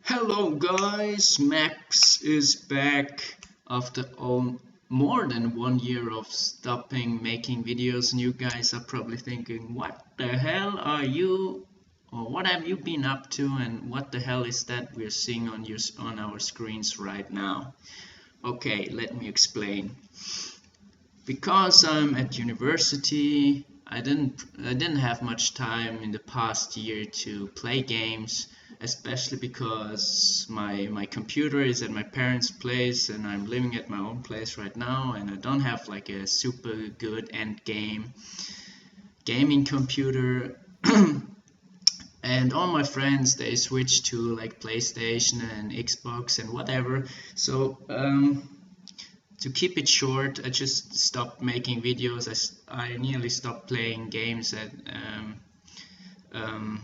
Hello guys, Max is back after more than 1 year of stopping making videos, and you guys are probably thinking, what the hell are you, or what have you been up to, and what the hell is that we're seeing on our screens right now? Okay, let me explain. Because I'm at university, I didn't have much time in the past year to play games, especially because my computer is at my parents' place and I'm living at my own place right now, and I don't have like a super good end gaming computer. And all my friends, they switched to like PlayStation and Xbox and whatever. So to keep it short, I just stopped making videos. I nearly stopped playing games, um,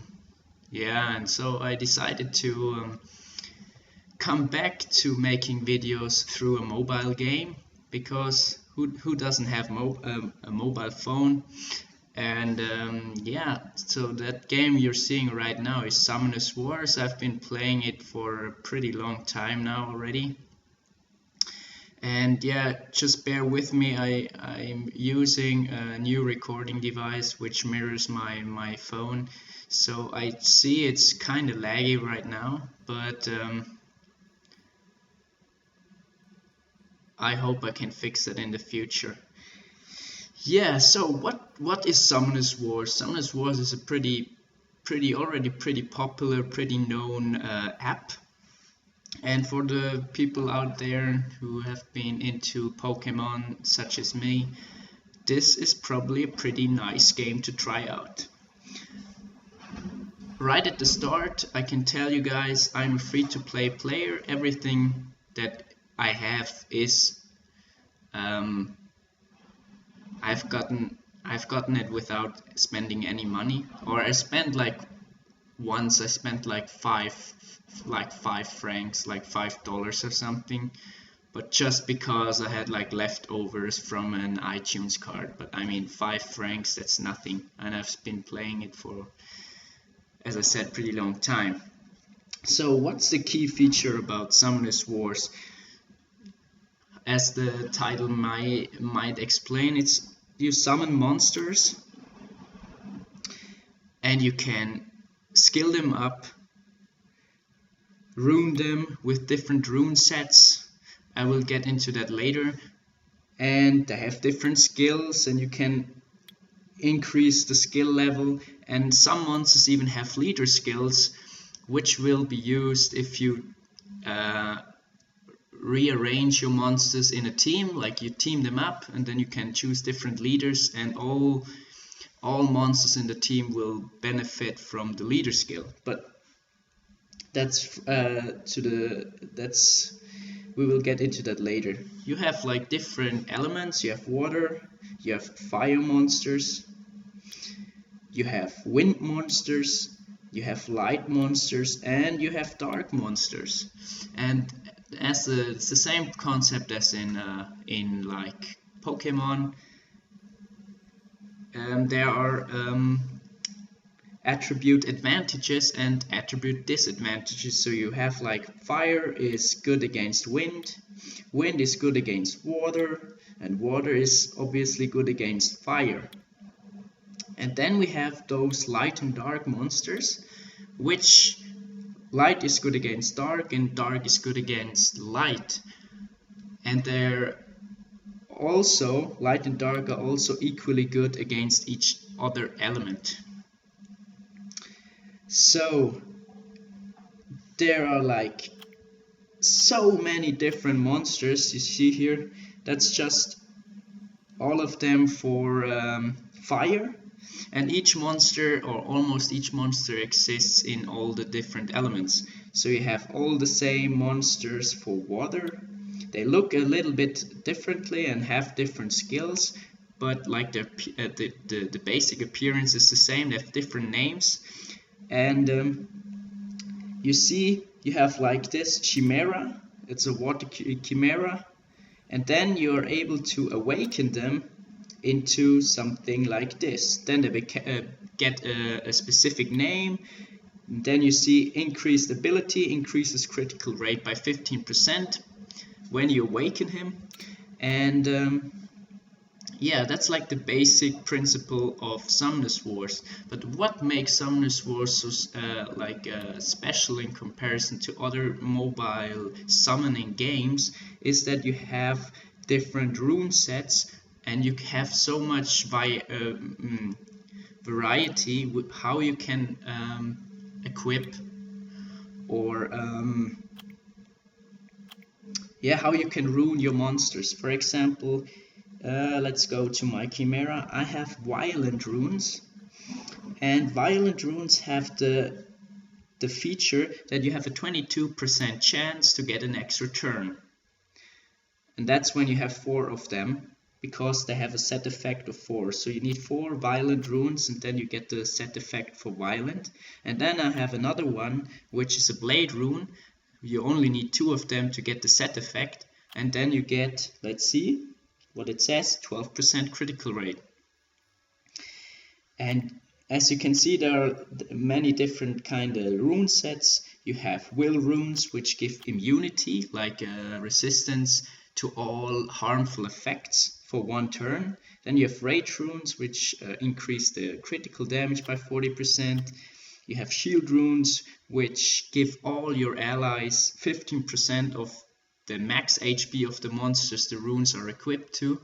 yeah, and so I decided to come back to making videos through a mobile game, because who doesn't have a mobile phone? And yeah, so that game you're seeing right now is Summoners Wars. I've been playing it for a pretty long time now already. And yeah, just bear with me. I'm using a new recording device which mirrors my phone. So I see it's kind of laggy right now, but I hope I can fix it in the future. Yeah, so what is Summoners Wars? Summoners Wars is a already pretty popular, pretty known app. And for the people out there who have been into Pokemon, such as me, this is probably a pretty nice game to try out. Right at the start, I can tell you guys I'm a free-to-play player. Everything that I have is I've gotten it without spending any money, or I spent like once I spent like five francs, like $5 or something, but just because I had like leftovers from an iTunes card. But I mean, 5 francs, that's nothing, and I've been playing it for, as I said, pretty long time. So what's the key feature about Summoners Wars? As the title might explain, it's you summon monsters and you can skill them up, rune them with different rune sets. I will get into that later. And they have different skills, and you can increase the skill level, and some monsters even have leader skills, which will be used if you rearrange your monsters in a team. Like you team them up and then you can choose different leaders, and all monsters in the team will benefit from the leader skill. But that's we will get into that later. You have like different elements. You have water, you have fire monsters, you have wind monsters, you have light monsters, and you have dark monsters. And it's the same concept as in like Pokemon. There are attribute advantages and attribute disadvantages. So you have like fire is good against wind, wind is good against water, and water is obviously good against fire. And then we have those light and dark monsters, which light is good against dark and dark is good against light. And they're also, light and dark are also equally good against each other element. So there are like so many different monsters you see here. That's just all of them for fire. And each monster, or almost each monster, exists in all the different elements. So you have all the same monsters for water. They look a little bit differently and have different skills, but like the basic appearance is the same. They have different names. And you see, you have like this Chimera. It's a water Chimera. And then you are able to awaken them into something like this. Then they get a specific name. Then you see increased ability increases critical rate by 15% when you awaken him. And yeah, that's like the basic principle of Summoners Wars. But what makes Summoners Wars so special in comparison to other mobile summoning games is that you have different rune sets, and you have so much variety with how you can equip or how you can rune your monsters. For example, let's go to my Chimera. I have violent runes, and violent runes have the feature that you have a 22% chance to get an extra turn, and that's when you have 4 of them, because they have a set effect of 4. So you need 4 violent runes, and then you get the set effect for violent. And then I have another one, which is a blade rune. You only need 2 of them to get the set effect, and then you get, let's see what it says, 12% critical rate. And as you can see, there are many different kind of rune sets. You have will runes, which give immunity, like resistance to all harmful effects for 1 turn. Then you have rage runes, which increase the critical damage by 40%. You have shield runes, which give all your allies 15% of the max HP of the monsters the runes are equipped to.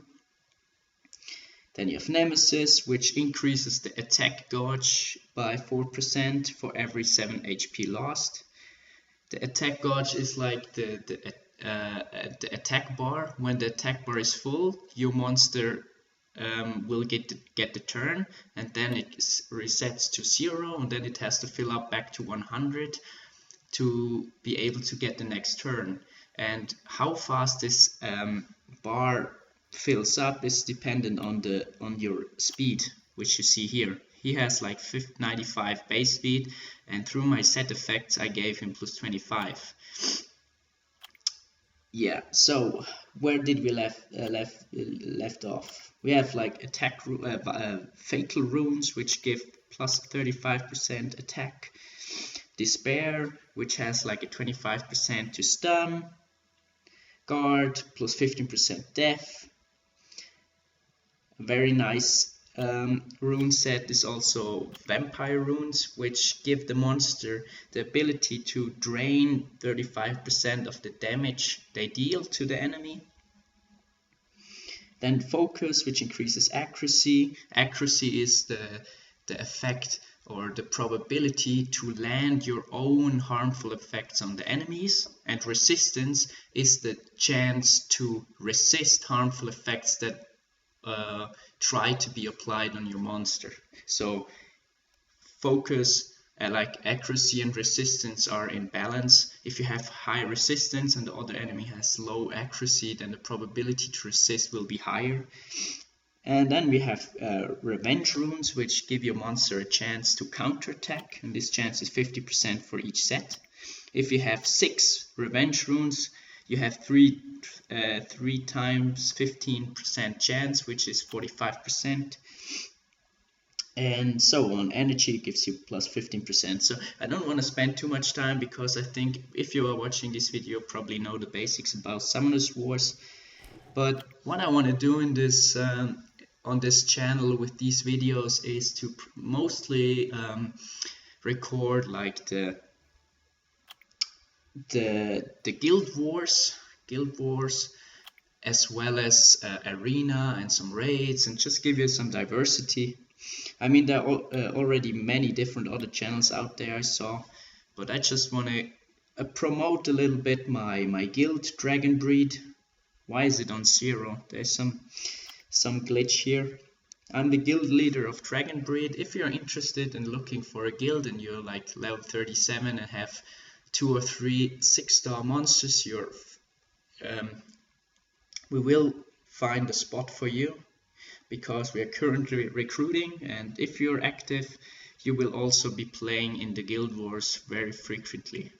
Then you have Nemesis, which increases the attack gauge by 4% for every 7 HP lost. The attack gauge is like the attack bar. When the attack bar is full, your monster will get the turn, and then it resets to 0, and then it has to fill up back to 100 to be able to get the next turn. And how fast this bar fills up is dependent on your speed, which you see here. He has like 95 base speed, and through my set effects I gave him plus 25. Yeah, so where did we left off? We have like attack fatal runes, which give plus 35% attack. Despair, which has like a 25% to stun. Guard, plus 15% death. A very nice rune set is also vampire runes, which give the monster the ability to drain 35% of the damage they deal to the enemy. Then focus, which increases accuracy. Accuracy is the effect or the probability to land your own harmful effects on the enemies, and resistance is the chance to resist harmful effects that try to be applied on your monster. So focus, like accuracy and resistance, are in balance. If you have high resistance and the other enemy has low accuracy, then the probability to resist will be higher. And then we have revenge runes, which give your monster a chance to counterattack, and this chance is 50% for each set. If you have 6 revenge runes, you have 3 times 15% chance, which is 45%, and so on. Energy gives you plus 15%. So I don't want to spend too much time, because I think if you are watching this video, you probably know the basics about Summoners Wars. But what I want to do in this on this channel with these videos is to mostly record like the guild wars, as well as arena and some raids, and just give you some diversity. I mean, there are already many different other channels out there I saw, but I just want to promote a little bit my guild, Dragon Breed. Why is it on 0? There's some glitch here. I'm the guild leader of Dragon Breed. If you're interested in looking for a guild and you're like level 37 and have 2 or 3 6-star monsters, we will find a spot for you, because we are currently recruiting, and if you're active, you will also be playing in the guild wars very frequently.